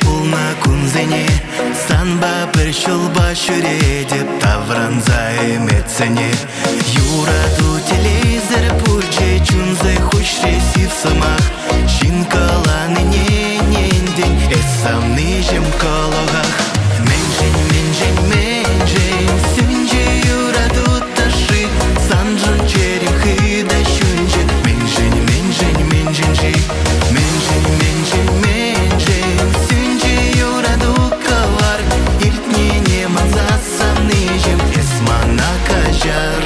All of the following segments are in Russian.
пулна кунзене, санба бір шулба шүре деп тавранза эметсене. Юраду телевизор пурче чунзе хушреси в самах, шинкаланы ненден эсам нижем кологах. Менжень, сюнже юраду таши, санжын черем хыда шүнже. Менжень, сюнже юраду калар, иртнене мазасан нижем эсмана кажар.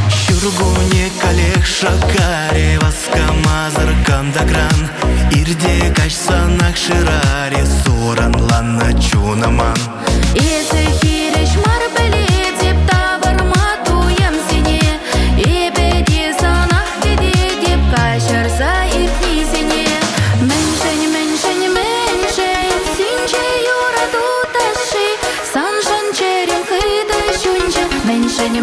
Шургуне коллег шакаре, васкамазар кандагран, ирде качсанак шираре, суран ланна чунаман. Ese хиреш марбеле деп таварматуям сене, ебеде санах деде деп качарса иртни сене. Менжень, синче юраду таши, санжан черем хыда шунче. Менжень,